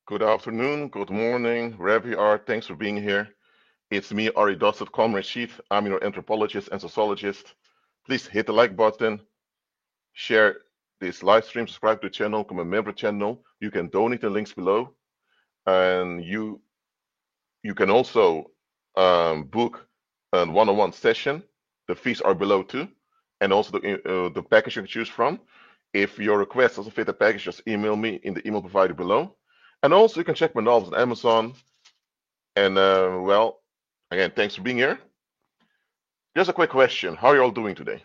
Good afternoon, good morning, wherever you are. Thanks for being here. It's me, Ari Dossett, Comrade Chief. I'm your anthropologist and sociologist. Please hit the like button, share this live stream, subscribe to the channel, become a member of the channel. You can donate the links below, and you can also book a one-on-one session. The fees are below too, and also the package you can choose from. If your request doesn't fit the package, just email me in the email provided below. And also, you can check my novels on Amazon. And well, again, thanks for being here. Just a quick question: how are you all doing today?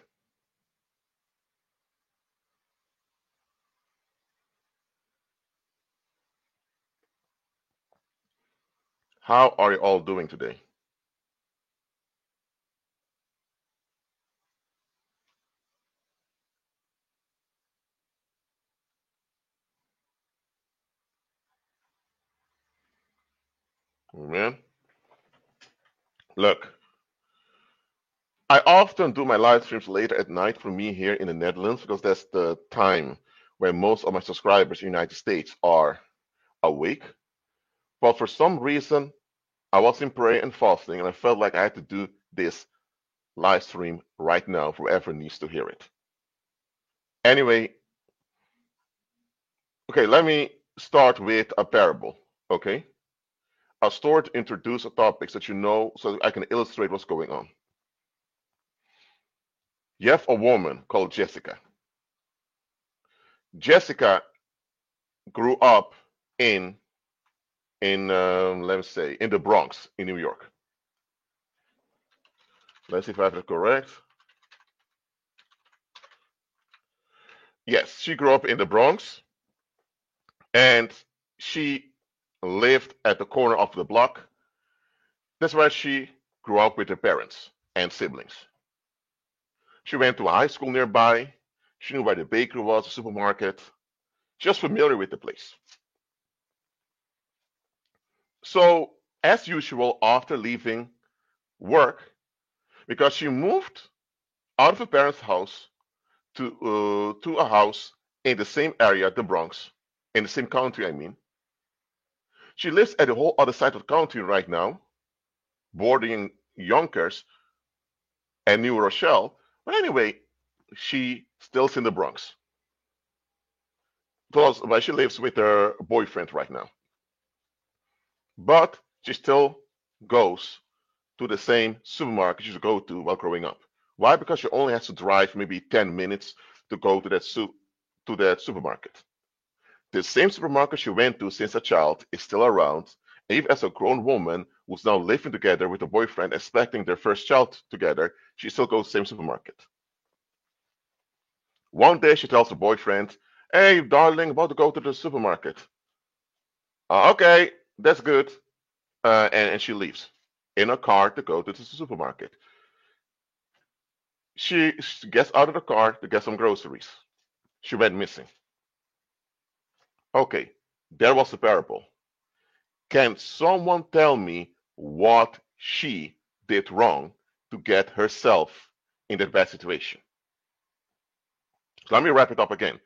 How are you all doing today? Man, look, I often do my live streams later at night for me here in the Netherlands because that's the time where most of my subscribers in the United States are awake. But for some reason, I was in prayer and fasting, and I felt like I had to do this live stream right now for whoever needs to hear it. Anyway, okay, let me start with a parable, okay? I'll start to introduce the topics that you know so that I can illustrate what's going on. You have a woman called Jessica. Jessica grew up in let's say in the Bronx in New York. Let's see if I have it correct. Yes, she grew up in the Bronx, and she lived at the corner of the block. That's where she grew up with her parents and siblings. She went to a high school nearby. She knew where the bakery was, the supermarket. She was familiar with the place. So, as usual, after leaving work, because she moved out of her parents' house to a house in the same area, the Bronx, in the same country, I mean. She lives at the whole other side of the country right now, bordering Yonkers and New Rochelle. But anyway, she still's in the Bronx. Plus, well, she lives with her boyfriend right now. But she still goes to the same supermarket she used to go to while growing up. Why? Because she only has to drive maybe 10 minutes to go to that supermarket. The same supermarket she went to since a child is still around, and even as a grown woman who's now living together with a boyfriend, expecting their first child together, she still goes to the same supermarket. One day she tells her boyfriend, "Hey, darling, about to go to the supermarket." Okay, that's good. And she leaves in a car to go to the supermarket. She gets out of the car to get some groceries. She went missing. Okay, there was the parable. Can someone tell me what she did wrong to get herself in that bad situation? So let me wrap it up again.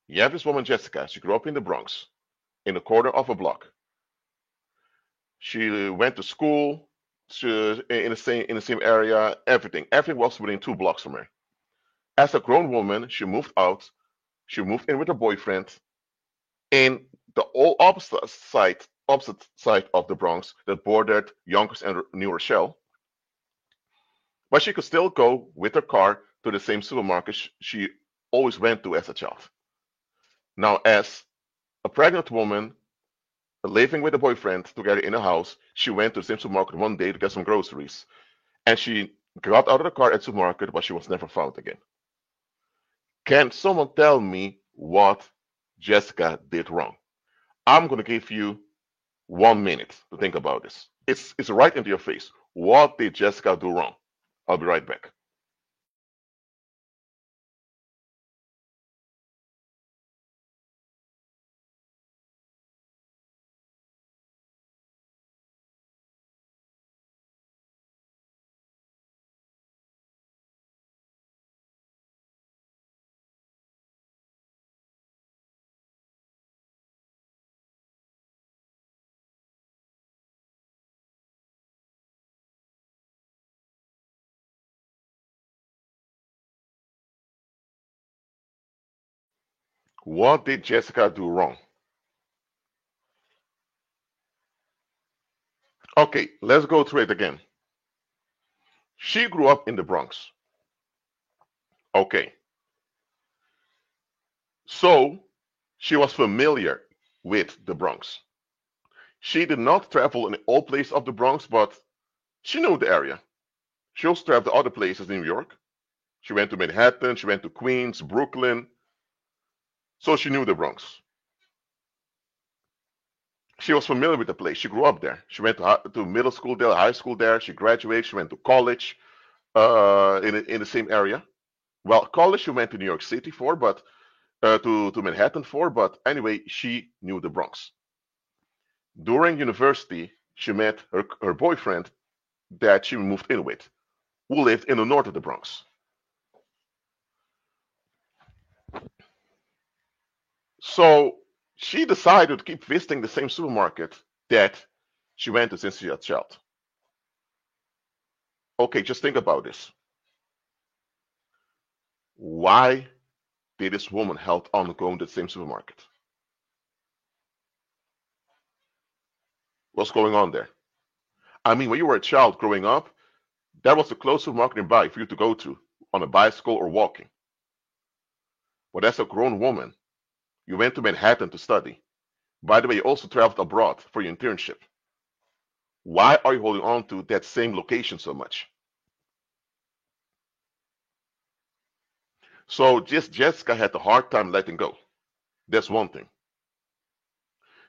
You have this woman, Jessica. She grew up in the Bronx, in the corner of a block. She went to school in the same area. Everything was within 2 blocks from her. As a grown woman, she moved out. She moved in with her boyfriend in the all opposite side of the Bronx that bordered Yonkers and New Rochelle. But she could still go with her car to the same supermarket she always went to as a child. Now, as a pregnant woman living with a boyfriend together in a house, she went to the same supermarket one day to get some groceries. And she got out of the car at the supermarket, but she was never found again. Can someone tell me what Jessica did wrong? I'm going to give you 1 minute to think about this. It's right into your face. What did Jessica do wrong? I'll be right back. What did Jessica do wrong? Okay, let's go through it again. She grew up in the Bronx. Okay, so she was familiar with the Bronx. She did not travel in all places of the Bronx, but she knew the area. She also traveled to other places in New York. She went to Manhattan, she went to Queens, Brooklyn, so she knew the Bronx. She was familiar with the place. She grew up there. She went to middle school there, high school there. She graduated. She went to college in the same area. Well, college she went to New York City for, but to Manhattan for. But anyway, she knew the Bronx. During university, she met her boyfriend that she moved in with, who lived in the north of the Bronx. So she decided to keep visiting the same supermarket that she went to since she was a child. Okay, just think about this. Why did this woman held on going to the same supermarket? What's going on there? I mean, when you were a child growing up, that was the closest supermarket nearby for you to go to on a bicycle or walking. But as a grown woman, you went to Manhattan to study. By the way, you also traveled abroad for your internship. Why are you holding on to that same location so much? So just Jessica had a hard time letting go. That's one thing.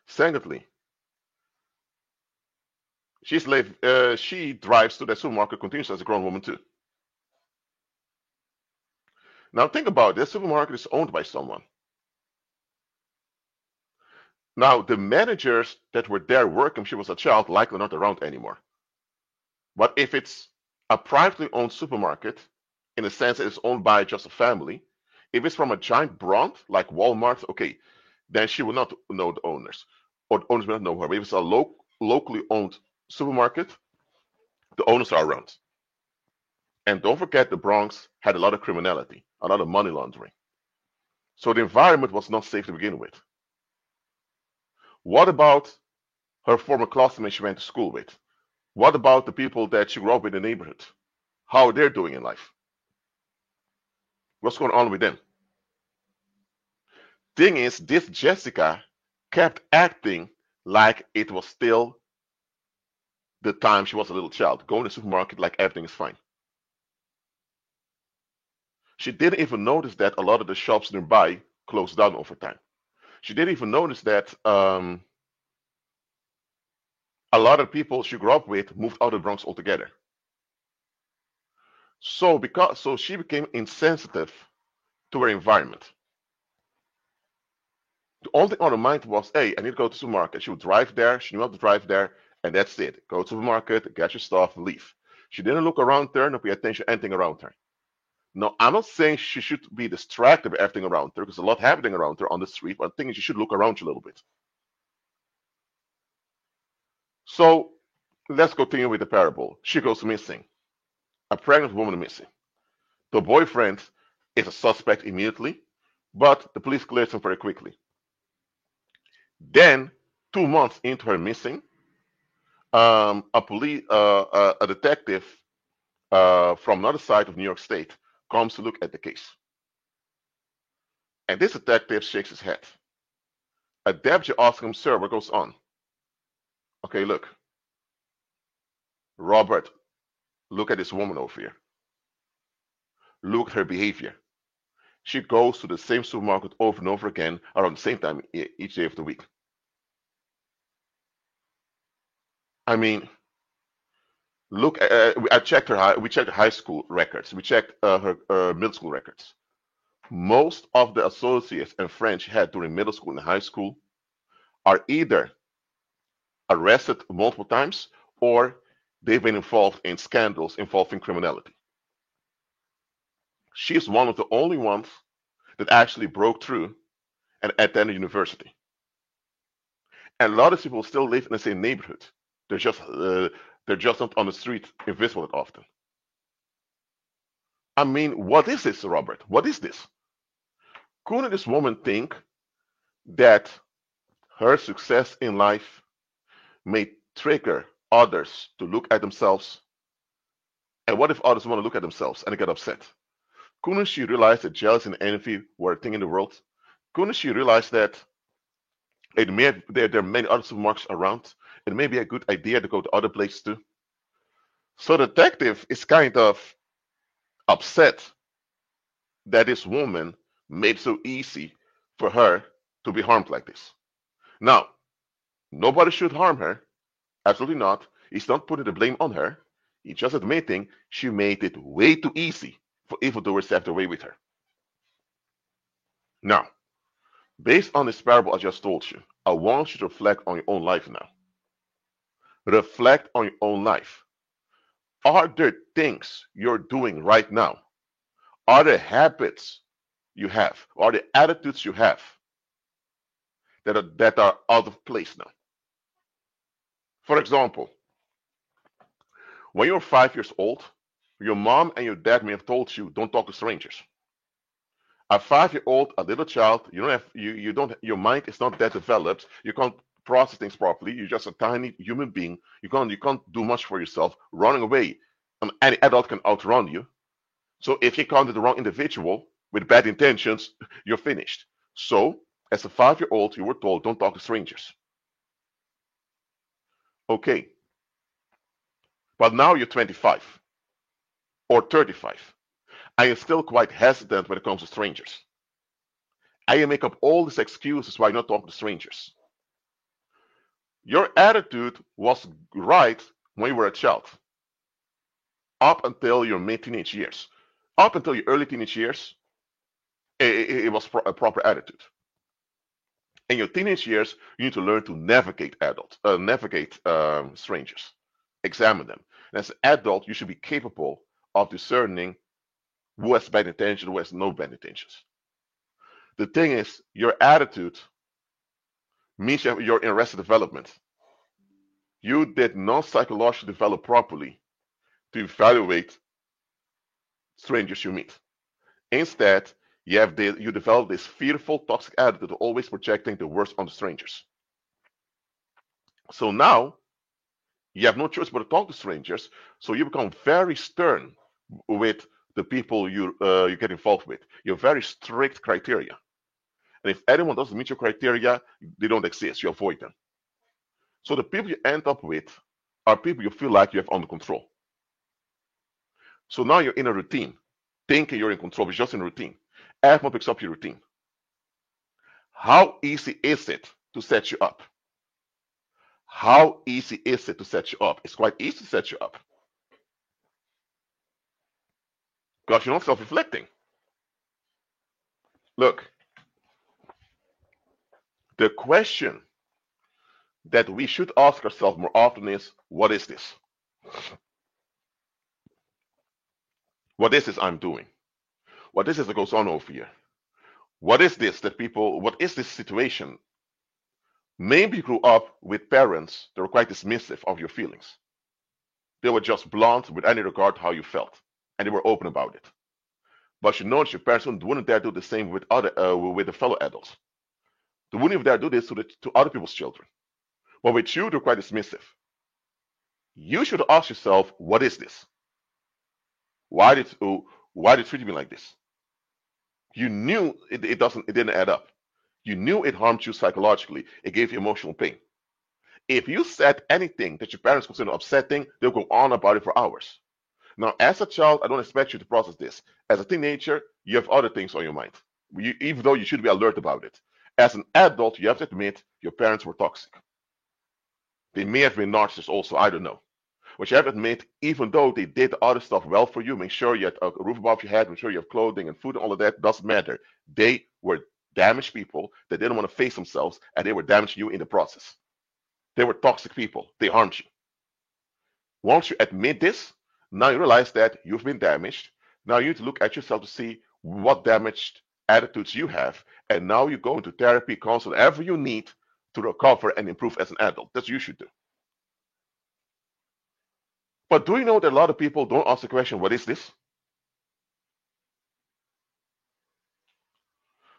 Secondly, she drives to that supermarket continuously as a grown woman too. Now think about it. This supermarket is owned by someone. Now the managers that were there working when she was a child likely not around anymore. But if it's a privately owned supermarket, in a sense it's owned by just a family, if it's from a giant brand like Walmart, okay, then she will not know the owners, or the owners will not know her. But if it's a locally owned supermarket, the owners are around. And don't forget, the Bronx had a lot of criminality, a lot of money laundering. So the environment was not safe to begin with. What about her former classmates she went to school with? What about the people that she grew up with in the neighborhood? How are they doing in life? What's going on with them? Thing is, this Jessica kept acting like it was still the time she was a little child, going to the supermarket like everything is fine. She didn't even notice that a lot of the shops nearby closed down over time. She didn't even notice that a lot of people she grew up with moved out of the Bronx altogether. So she became insensitive to her environment. The only thing on her mind was, hey, I need to go to the supermarket. She would drive there, she knew how to drive there, and that's it. Go to the market, get your stuff, leave. She didn't look around her, nor pay attention to anything around her. No, I'm not saying she should be distracted by everything around her, because a lot happening around her on the street, but I'm thinking she should look around you a little bit. So let's continue with the parable. She goes missing. A pregnant woman missing. The boyfriend is a suspect immediately, but the police clears him very quickly. Then, 2 months into her missing, a detective from another side of New York State comes to look at the case. And this detective shakes his head. A deputy asks him, "Sir, what goes on?" Okay, look, Robert, look at this woman over here. Look at her behavior. She goes to the same supermarket over and over again around the same time each day of the week. I mean, look, I checked we checked her high school records, we checked her middle school records. Most of the associates and friends she had during middle school and high school are either arrested multiple times or they've been involved in scandals involving criminality. She's one of the only ones that actually broke through and attended university. And a lot of people still live in the same neighborhood. They're just not on the street invisible that often. I mean, what is this, Robert? What is this? Couldn't this woman think that her success in life may trigger others to look at themselves? And what if others want to look at themselves and get upset? Couldn't she realize that jealousy and envy were a thing in the world? Couldn't she realize that there are many other supermarkets around? It may be a good idea to go to other places too. So the detective is kind of upset that this woman made it so easy for her to be harmed like this. Now, nobody should harm her. Absolutely not. He's not putting the blame on her. He's just admitting she made it way too easy for evildoers to have their way with her. Now, based on this parable I just told you, I want you to reflect on your own life now. Reflect on your own life. Are there things you're doing right now? Are there habits you have? Are there attitudes you have that are out of place now? For example, when you're 5 years old, your mom and your dad may have told you, don't talk to strangers. A 5-year-old, a little child, your mind is not that developed. You can't process things properly. You're just a tiny human being. You can't do much for yourself. Running away, any adult can outrun you. So if you encounter the wrong individual with bad intentions, you're finished. So as a 5-year-old, you were told, don't talk to strangers. Okay. But now you're 25 or 35. I am still quite hesitant when it comes to strangers. I make up all these excuses why not talk to strangers. Your attitude was right when you were a child, up until your mid-teenage years. Up until your early teenage years, it was a proper attitude. In your teenage years, you need to learn to navigate strangers, examine them. And as an adult, you should be capable of discerning who has bad intentions, who has no bad intentions. The thing is, your attitude means you're in arrested development. You did not psychologically develop properly to evaluate strangers you meet. Instead, you develop this fearful, toxic attitude of always projecting the worst on the strangers. So now, you have no choice but to talk to strangers, so you become very stern with the people you get involved with. You have very strict criteria. And if anyone doesn't meet your criteria, they don't exist. You avoid them. So the people you end up with are people you feel like you have under control. So now you're in a routine, thinking you're in control, but you're just in a routine. Everyone picks up your routine. How easy is it to set you up? How easy is it to set you up? It's quite easy to set you up. Because you're not self-reflecting. Look, the question that we should ask ourselves more often is, what is this? What is this I'm doing? What is this that goes on over here? What is this situation? Maybe you grew up with parents that were quite dismissive of your feelings. They were just blunt with any regard to how you felt, and they were open about it. But you notice your parents wouldn't dare do the same with the fellow adults. They wouldn't even dare do this to other people's children. But with you, they're quite dismissive. You should ask yourself, what is this? Why did they treat me like this? You knew it didn't add up. You knew it harmed you psychologically. It gave you emotional pain. If you said anything that your parents consider upsetting, they'll go on about it for hours. Now, as a child, I don't expect you to process this. As a teenager, you have other things on your mind, even though you should be alert about it. As an adult, you have to admit your parents were toxic. They may have been narcissists also, I don't know. But you have to admit, even though they did the other stuff well for you, make sure you had a roof above your head, make sure you have clothing and food and all of that, doesn't matter. They were damaged people that didn't want to face themselves, and they were damaging you in the process. They were toxic people. They harmed you. Once you admit this, now you realize that you've been damaged. Now you need to look at yourself to see what damaged attitudes you have. And now you go into therapy, counseling, whatever you need to recover and improve as an adult. That's what you should do. But do you know that a lot of people don't ask the question, what is this?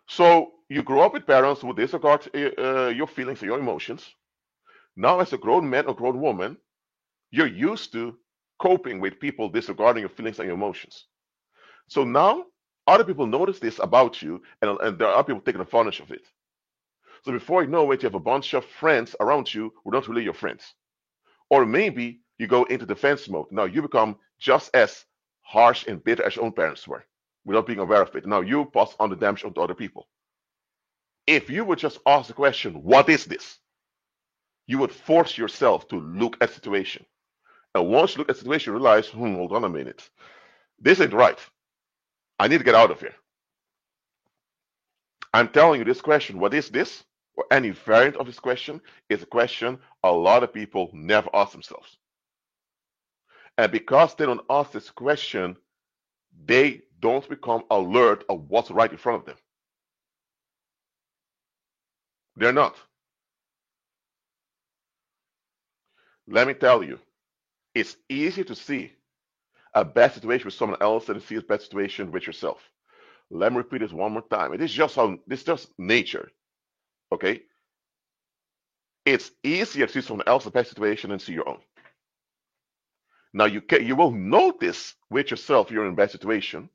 So you grow up with parents who disregard your feelings and your emotions. Now, as a grown man or grown woman, you're used to coping with people disregarding your feelings and your emotions. So now other people notice this about you, and there are people taking advantage of it. So before you know it, you have a bunch of friends around you who are not really your friends. Or maybe you go into defense mode. Now you become just as harsh and bitter as your own parents were without being aware of it. Now you pass on the damage onto other people. If you would just ask the question, what is this? You would force yourself to look at the situation. And once you look at the situation, you realize, hold on a minute. This ain't right. I need to get out of here. I'm telling you this question, what is this? Or any variant of this question is a question a lot of people never ask themselves. And because they don't ask this question, they don't become alert of what's right in front of them. They're not. Let me tell you, it's easy to see a bad situation with someone else than to see a bad situation with yourself. Let me repeat this one more time. It is just nature. Okay? It's easier to see someone else's bad situation than see your own. Now you will notice with yourself you're in a bad situation,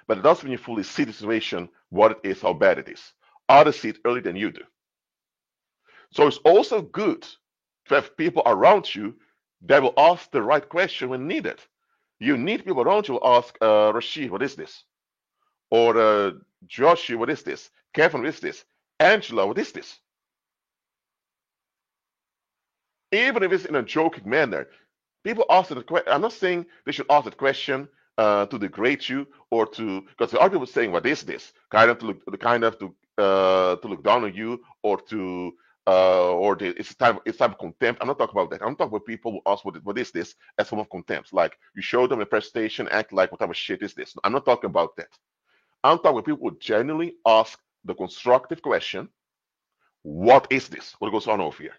but it doesn't mean you fully see the situation, what it is, how bad it is. Others see it earlier than you do. So it's also good to have people around you that will ask the right question when needed. You need people around you who will ask, Rashid, what is this? Or Joshi, what is this? Kevin, what is this? Angela, what is this? Even if it's in a joking manner, people ask the question. I'm not saying they should ask that question to degrade you or to, because there are people saying, what is this? Kind of to look down on you or to it's type of contempt. I'm not talking about that. I'm talking about people who ask what is this as a form of contempt. Like you show them a presentation, act like what type of shit is this? I'm not talking about that. I'm talking about people who genuinely ask the constructive question, what is this? What goes on over here?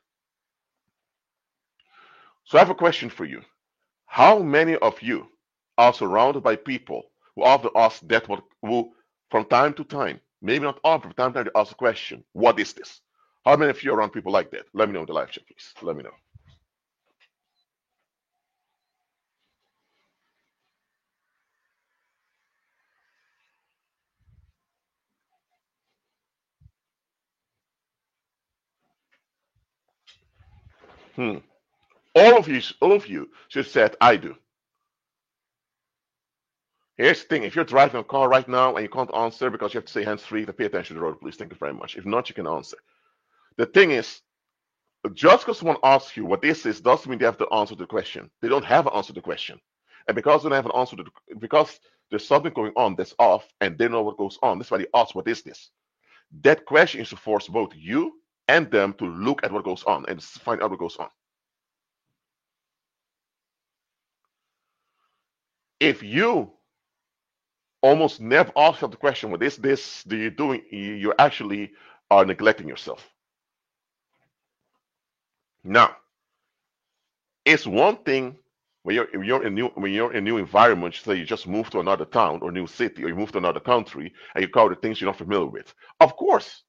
So I have a question for you. How many of you are surrounded by people who often ask that who from time to time, maybe not often, from time to time, they ask a question, what is this? How many of you are around people like that? Let me know in the live chat, please. Let me know. All of you should say, I do. Here's the thing, if you're driving a car right now and you can't answer because you have to say hands-free, pay attention to the road, please. Thank you very much. If not, you can answer. The thing is, just because someone asks you what this is doesn't mean they have the answer to the question. They don't have an answer to the question. And because they don't have an answer because there's something going on that's off and they know what goes on, that's why they ask, what is this? That question is to force both you and them to look at what goes on and find out what goes on. If you almost never ask yourself the question, what is this? Do you doing? You actually are neglecting yourself. Now, it's one thing when you're in a new environment, say you just move to another town or new city, or you move to another country, and you cover the things you're not familiar with. Of course,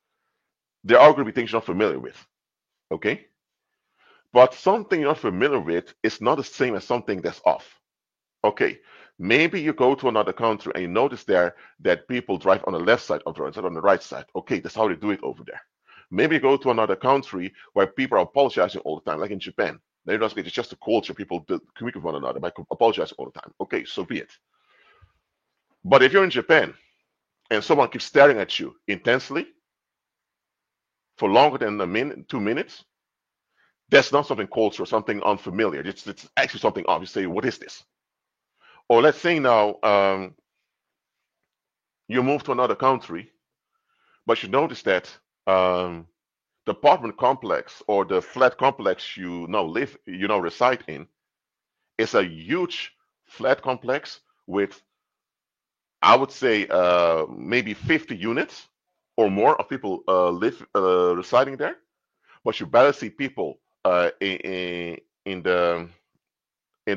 there are going to be things you're not familiar with. Okay? But something you're not familiar with is not the same as something that's off. Okay, maybe you go to another country and you notice there that people drive on the left side of the road instead on the right side. Okay, that's how they do it over there. Maybe you go to another country where people are apologizing all the time, like in Japan. It's just a culture. People communicate with one another. I apologize all the time. Okay, so be it. But if you're in Japan and someone keeps staring at you intensely for longer than a minute, 2 minutes, that's not something cultural, something unfamiliar. It's actually something off. You say, what is this? Or let's say now you move to another country, but you notice that the apartment complex or the flat complex you now reside in is a huge flat complex with, I would say, maybe 50 units or more of people residing there, but you barely see people in the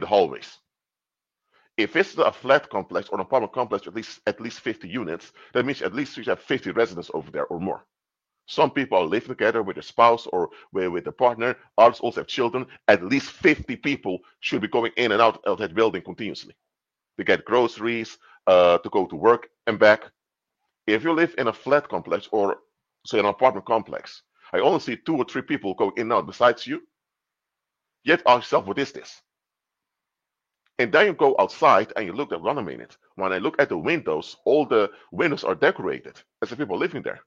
hallways. If it's a flat complex or an apartment complex, at least 50 units, that means at least you have 50 residents over there or more. Some people are living together with their spouse or with a partner. Others also have children. At least 50 people should be going in and out of that building continuously to get groceries, to go to work and back. If you live in a flat complex or say an apartment complex, I only see 2 or 3 people going in and out besides you. Yet ask yourself, what is this? And then you go outside and you look at, run a minute. When I look at the windows, all the windows are decorated as if people are living there.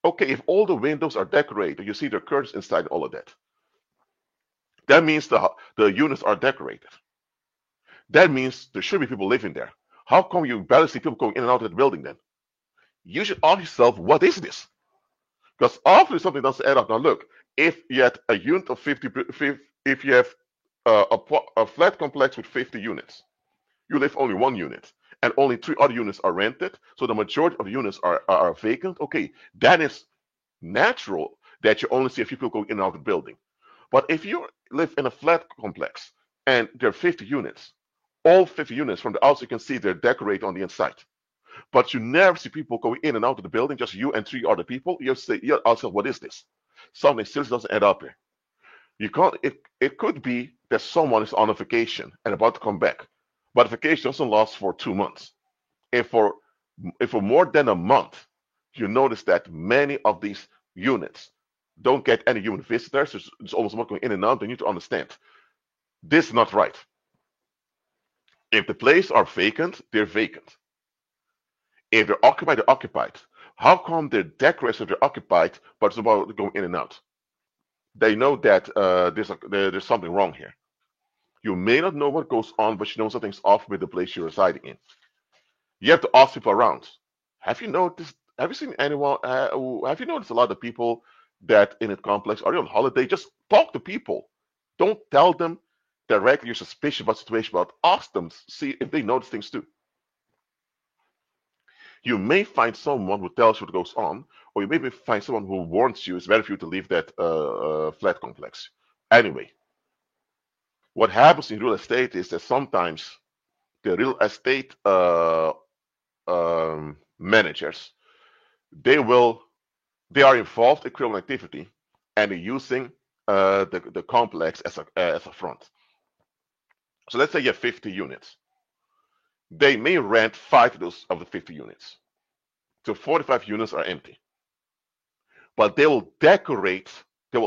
Okay, if all the windows are decorated, you see the curtains inside all of that. That means the units are decorated. That means there should be people living there. How come you barely see people going in and out of the building then? You should ask yourself, what is this? Because obviously something doesn't add up. Now look, if you had a unit of 50, if you have a flat complex with 50 units, you live only 1 unit, and only 3 other units are rented, so the majority of the units are vacant. Okay, that is natural that you only see a few people going in and out of the building. But if you live in a flat complex and there are 50 units, all 50 units from the outside you can see they're decorated on the inside. But you never see people going in and out of the building, just you and 3 other people. You say, yeah, also, what is this? Something still doesn't add up here. You can't. It could be that someone is on a vacation and about to come back, but the vacation doesn't last for 2 months. If for more than a month, you notice that many of these units don't get any human visitors. It's almost not going in and out. They need to understand this is not right. If the places are vacant, they're vacant. If they're occupied, they're occupied. How come they're decorated, they're occupied, but it's about going in and out? They know that there's something wrong here. You may not know what goes on, but you know something's off with the place you're residing in. You have to ask people around. Have you noticed? Have you seen anyone? Have you noticed a lot of people that in a complex are you on holiday? Just talk to people. Don't tell them directly you're suspicious about the situation, but ask them, see if they notice things too. You may find someone who tells you what goes on, or you maybe find someone who warns you it's better for you to leave that flat complex. Anyway, what happens in real estate is that sometimes the real estate managers they will they are involved in criminal activity and they're using the complex as a front. So let's say you have 50 units. They may rent 5 of the 50 units. So 45 units are empty. But they will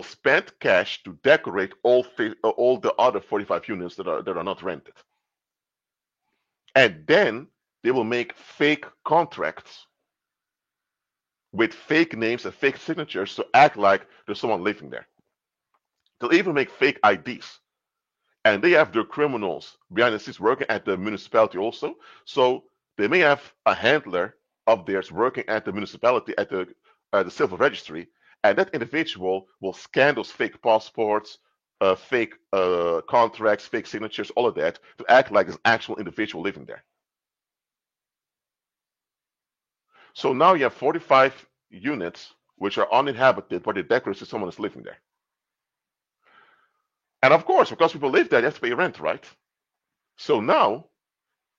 spend cash to decorate all the other 45 units that are not rented. And then they will make fake contracts with fake names and fake signatures to act like there's someone living there. They'll even make fake IDs. And they have their criminals behind the scenes working at the municipality also. So they may have a handler of theirs working at the municipality at the civil registry, and that individual will scan those fake passports, fake contracts, fake signatures, all of that to act like an actual individual living there. So now you have 45 units which are uninhabited, but they're decorated so someone is living there. And of course, because people live there, they have to pay rent, right? So now,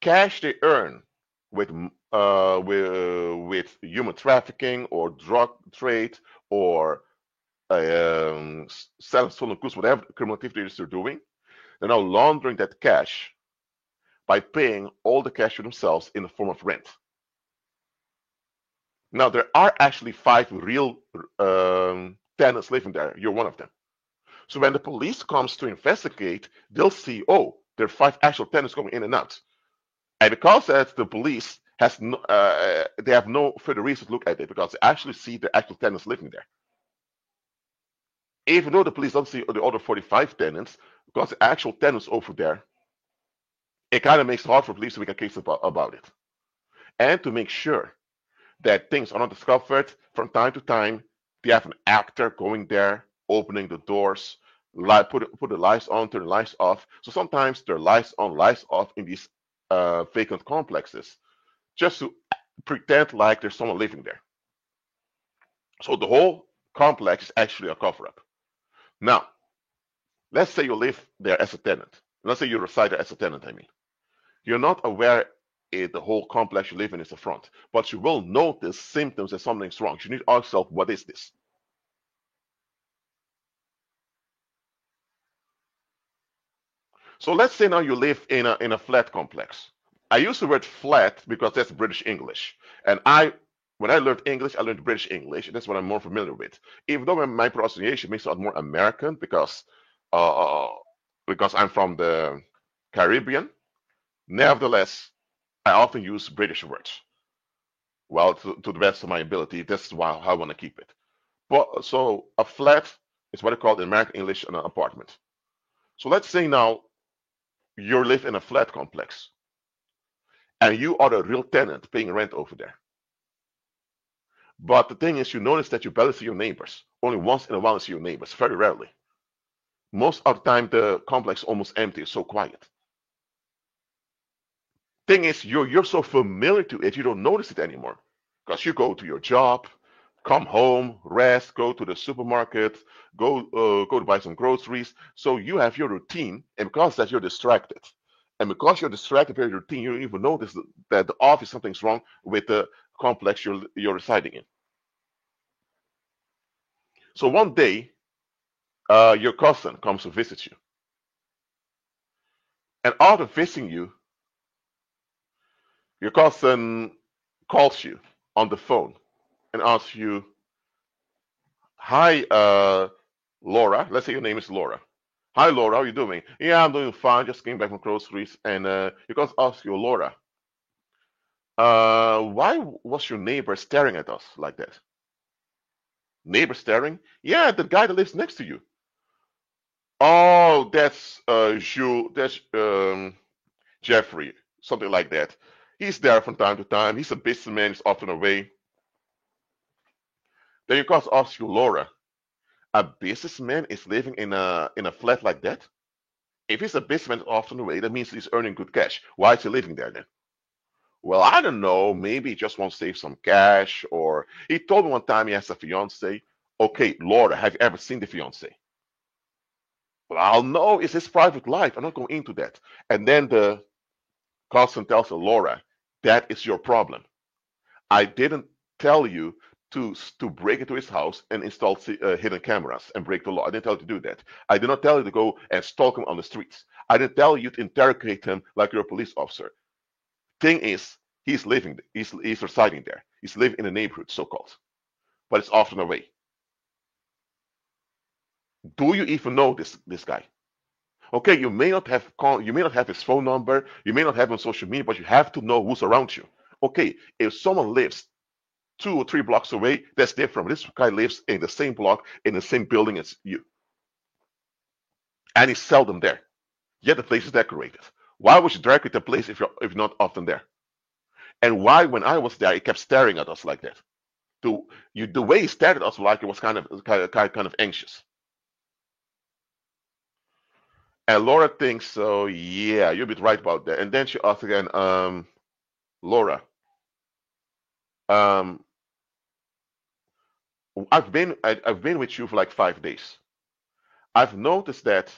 cash they earn with human trafficking or drug trade or selling stolen goods, whatever criminal activities they're doing, they're now laundering that cash by paying all the cash to themselves in the form of rent. Now, there are actually 5 real tenants living there. You're one of them. So when the police comes to investigate, they'll see, oh, there are 5 actual tenants going in and out. And because that the police has no, they have no further reason to look at it because they actually see the actual tenants living there. Even though the police don't see the other 45 tenants, because the actual tenants over there, it kind of makes it hard for police to make a case about it. And to make sure that things are not discovered, from time to time, they have an actor going there, opening the doors, put the lights on, turn the lights off. So sometimes there are lights on, lights off in these vacant complexes, just to pretend like there's someone living there. So the whole complex is actually a cover-up. Now, let's say you live there as a tenant. Let's say you reside there as a tenant, I mean. You're not aware the whole complex you live in is a front, but you will notice symptoms that something's wrong. You need to ask yourself, what is this? So let's say now you live in a flat complex. I use the word flat because that's British English. And when I learned English, I learned British English, and that's what I'm more familiar with. Even though my pronunciation makes it more American uh, because I'm from the Caribbean, nevertheless, I often use British words. Well, to the best of my ability, that's how I want to keep it. But so a flat is what I call in American English an apartment. So let's say now you live in a flat complex and you are the real tenant paying rent over there. But the thing is, you notice that you barely see your neighbors. Only once in a while you see your neighbors, very rarely. Most of the time, the complex is almost empty, it's so quiet. Thing is, you're so familiar to it, you don't notice it anymore. Because you go to your job, come home, rest, go to the supermarket, go to buy some groceries. So you have your routine, and because that you're distracted. And because you're distracted by your routine, you don't even notice that the office something's wrong with the complex you're residing in. So one day, your cousin comes to visit you, and after visiting you, your cousin calls you on the phone and asks you, "Hi, Laura." Let's say your name is Laura. "Hi, Laura. How are you doing?" "Yeah, I'm doing fine. Just came back from groceries." And your cousin asks you, "Laura, why was your neighbor staring at us like that?" "Neighbor staring?" "Yeah, the guy that lives next to you." "Oh, that's Jules. That's Jeffrey, something like that. He's there from time to time. He's a businessman. He's often away." Then your cousin asks you, "Laura, a businessman is living in a flat like that? If he's a businessman often away, that means he's earning good cash. Why is he living there then?" "Well, I don't know. Maybe he just wants to save some cash, or he told me one time he has a fiance." "Okay, Laura, have you ever seen the fiance?" "Well, I'll know. It's his private life. I'm not going into that." And then the cousin tells her, "Laura, that is your problem. I didn't tell you to break into his house and install hidden cameras and break the law. I didn't tell you to do that. I did not tell you to go and stalk him on the streets. I didn't tell you to interrogate him like you're a police officer. Thing is, he's residing there. He's living in a neighborhood, so called, but it's often away. Do you even know this guy? Okay, you may not have his phone number, you may not have him on social media, but you have to know who's around you. Okay, if someone lives 2 or 3 blocks away, that's different. This guy lives in the same block, in the same building as you, and he's seldom there. Yet the place is decorated. Why would you decorate the place if you're not often there? And why, when I was there, he kept staring at us like that? The way he stared at us, like it was kind of anxious. And Laura thinks, so yeah, you'll be right about that. And then she asks again, "Laura, um, I've been with you for like 5 days. I've noticed that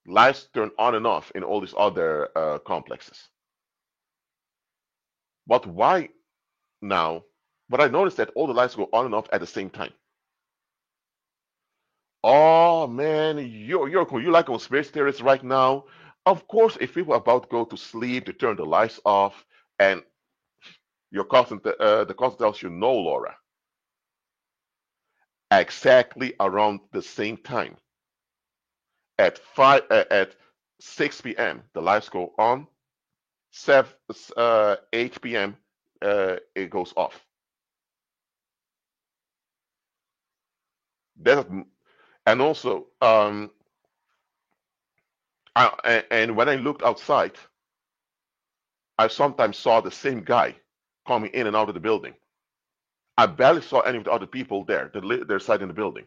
lights turn on and off in all these other complexes. But why now? But I noticed that all the lights go on and off at the same time." "Oh man, you like conspiracy theorists right now." Of course, if people are about to go to sleep, they turn the lights off, and the cousin tells you, "No, Laura, exactly around the same time. at 6 p.m. the lights go on. 8 p.m. It goes off. That, and also, and when I looked outside, I sometimes saw the same guy coming in and out of the building. I barely saw any of the other people there that live their side in the building.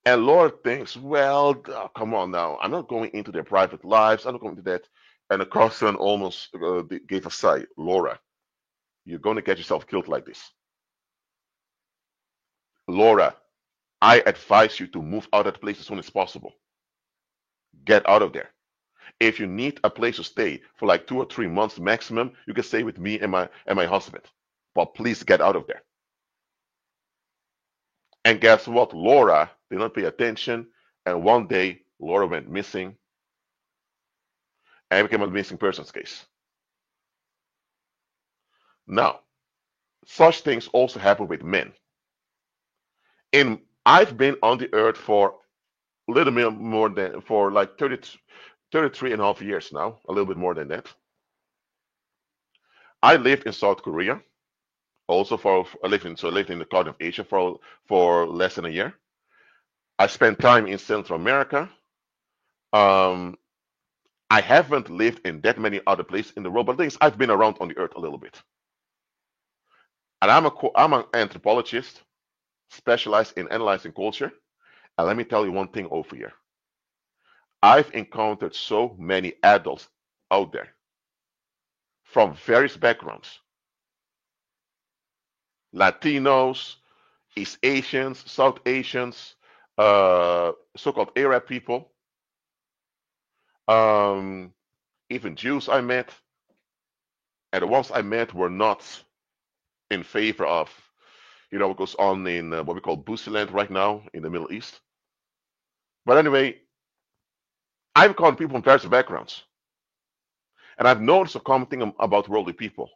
And Laura thinks, well, come on now. I'm not going into their private lives. I'm not going into that. And the cousin almost gave a sigh. Laura, you're going to get yourself killed like this. Laura, I advise you to move out of that place as soon as possible. Get out of there. If you need a place to stay for like 2 or 3 months maximum, you can stay with me and my husband. But please get out of there. And guess what? Laura did not pay attention, and one day Laura went missing and became a missing persons case. Now, such things also happen with men. I've been on the earth for a little bit more than for like 33 and a half years now, a little bit more than that. I lived in South Korea. Also, I lived in the continent of Asia for less than a year. I spent time in Central America. Um, I haven't lived in that many other places in the world, but things I've been around on the earth a little bit. And I'm an anthropologist specialized in analyzing culture. And let me tell you one thing over here. I've encountered so many adults out there from various backgrounds: Latinos, East Asians, South Asians, so-called Arab people, um, even Jews I met. And the ones I met were not in favor of, what goes on in what we call Busiland right now in the Middle East. But anyway, I've encountered people from various backgrounds. And I've noticed a common thing about worldly people.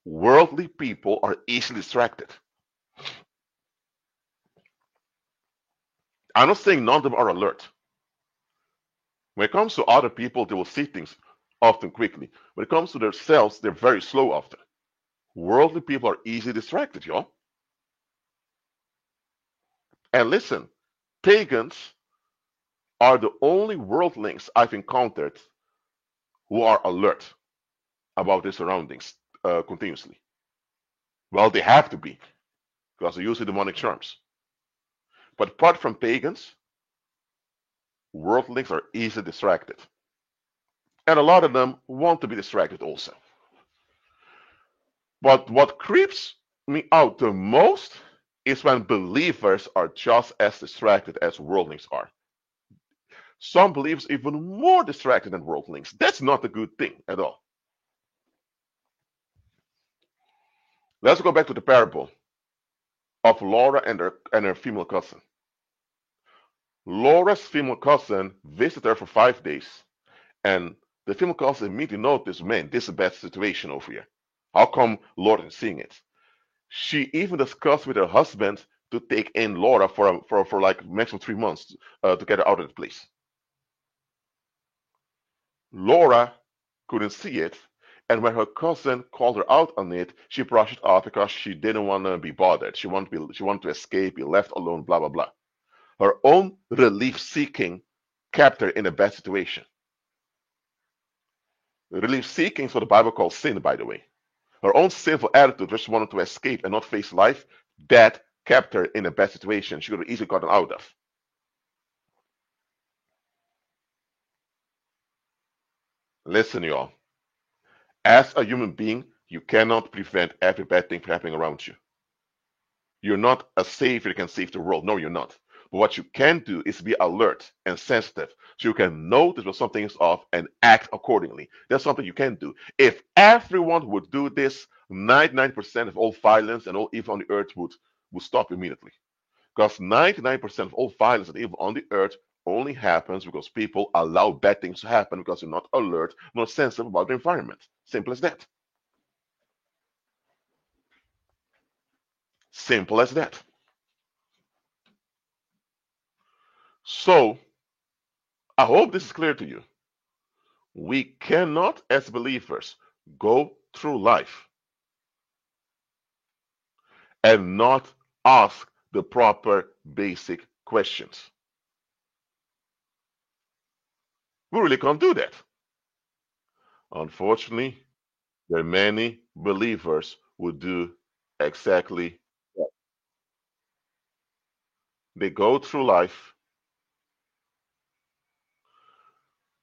Worldly people are easily distracted. I'm not saying none of them are alert. When it comes to other people, they will see things often quickly. When it comes to themselves, they're very slow often. Worldly people are easily distracted, y'all. And listen, pagans are the only worldlings I've encountered who are alert about their surroundings continuously. Well, they have to be, because they use the demonic charms. But apart from pagans, worldlings are easily distracted. And a lot of them want to be distracted also. But what creeps me out the most is when believers are just as distracted as worldlings are. Some believers even more distracted than worldlings. That's not a good thing at all. Let's go back to the parable of Laura and her female cousin. Laura's female cousin visited her for 5 days, and the female cousin immediately noticed, man, this is a bad situation over here. How come Laura is seeing it? She even discussed with her husband to take in Laura for like maximum 3 months to get her out of the place. Laura couldn't see it, and when her cousin called her out on it, she brushed it off because she didn't want to be bothered. She wanted to escape, be left alone, blah blah blah. Her own relief seeking kept her in a bad situation. Relief seeking is what the Bible calls sin, by the way. Her own sinful attitude, just wanted to escape and not face life, that kept her in a bad situation she could have easily gotten out of. Listen, y'all. As a human being, you cannot prevent every bad thing from happening around you. You're not a savior that can save the world. No, you're not. But what you can do is be alert and sensitive so you can notice when something is off and act accordingly. That's something you can do. If everyone would do this, 99% of all violence and all evil on the earth would stop immediately. Because 99% of all violence and evil on the earth only happens because people allow bad things to happen because they're not alert, not sensitive about the environment. Simple as that. Simple as that. So, I hope this is clear to you. We cannot, as believers, go through life and not ask the proper basic questions. We really can't do that. Unfortunately, there are many believers who do exactly that. They go through life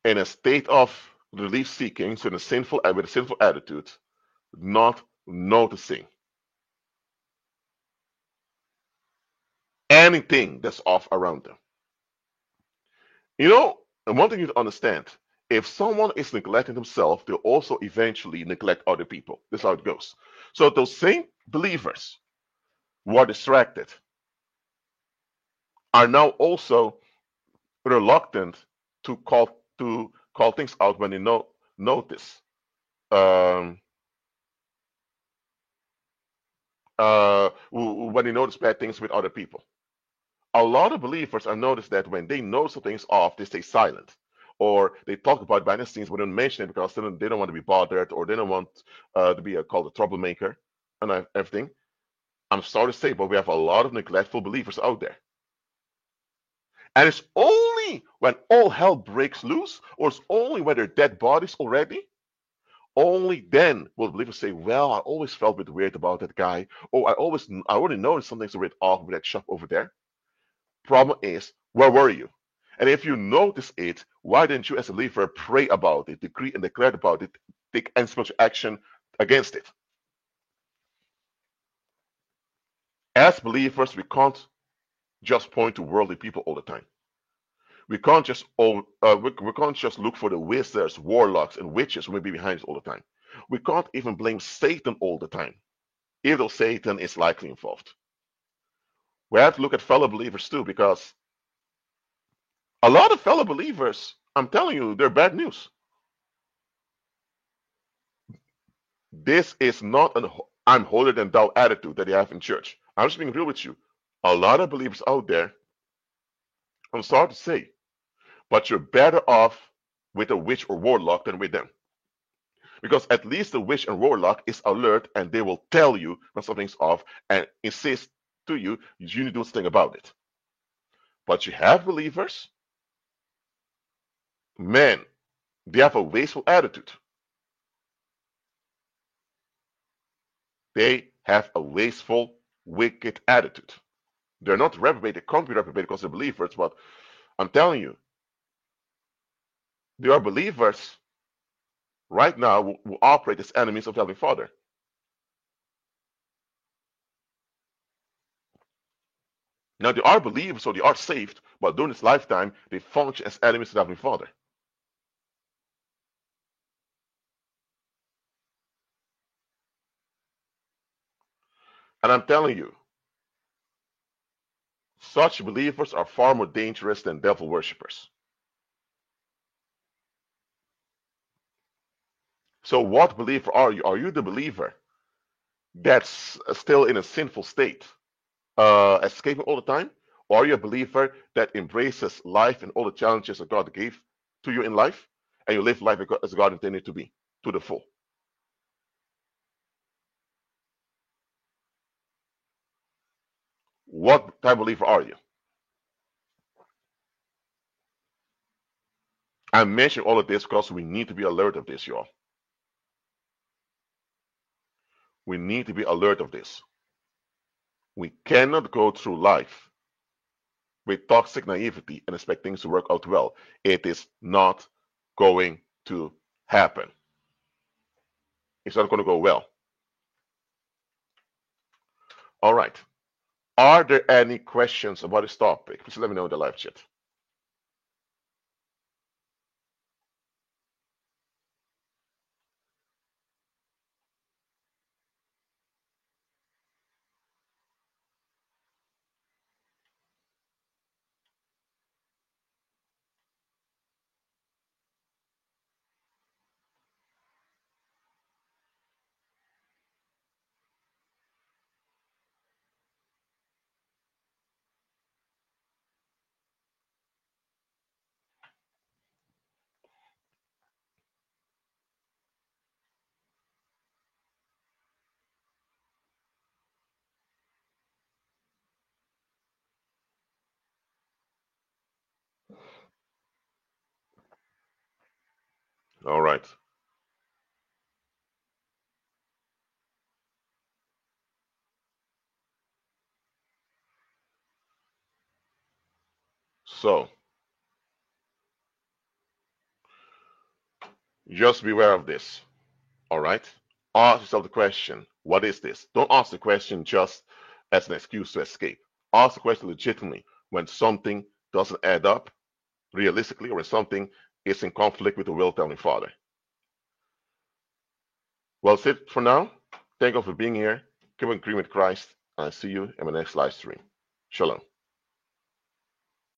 in a state of relief seeking, so in a sinful with a sinful attitude, not noticing anything that's off around them. You know, and one thing you need to understand, if someone is neglecting himself, they'll also eventually neglect other people. That's how it goes. So those same believers who are distracted are now also reluctant to call things out when they notice um, when they notice bad things with other people. A lot of believers I noticed that when they know something's off, they stay silent. Or they talk about behind the scenes, but don't mention it because they don't want to be bothered, or they don't want to be called a troublemaker and everything. I'm sorry to say, but we have a lot of neglectful believers out there. And it's only when all hell breaks loose, or it's only when they're dead bodies already, only then will believers say, well, I always felt a bit weird about that guy, or I already noticed something's a bit off with that shop over there. Problem is, where were you? And if you notice it, why didn't you, as a believer, pray about it, decree and declare about it, take spiritual action against it? As believers, we can't just point to worldly people all the time. We can't just look for the wizards, warlocks, and witches who may be behind us all the time. We can't even blame Satan all the time, even though Satan is likely involved. We have to look at fellow believers too, because a lot of fellow believers, I'm telling you, they're bad news. This is not an I'm holier than thou attitude that they have in church. I'm just being real with you. A lot of believers out there, I'm sorry to say, but you're better off with a witch or warlock than with them. Because at least the witch and warlock is alert and they will tell you when something's off and insist to you, you need to do something about it. But you have believers, man, they have a wasteful attitude. They have a wasteful, wicked attitude. They're not reprobate, they can't be reprobate because they're believers, but I'm telling you, there are believers right now who operate as enemies of the Heavenly Father. Now, they are believers, so they are saved, but during this lifetime, they function as enemies of the Heavenly Father. And I'm telling you, such believers are far more dangerous than devil worshippers. So, what believer are you? Are you the believer that's still in a sinful state, escaping all the time? Or are you a believer that embraces life and all the challenges that God gave to you in life, and you live life as God intended to be, to the full? What type of believer are you? I'm mentioning all of this because we need to be alert of this, y'all. We need to be alert of this. We cannot go through life with toxic naivety and expect things to work out well. It is not going to happen. It's not going to go well. All right. Are there any questions about this topic? Please let me know in the live chat. All right. So just beware of this. All right. Ask yourself the question, what is this? Don't ask the question just as an excuse to escape. Ask the question legitimately when something doesn't add up realistically or when something is in conflict with the will of the Heavenly Father. Well, that's it for now. Thank you for being here. Keep on agreeing with Christ, and I'll see you in my next live stream. Shalom.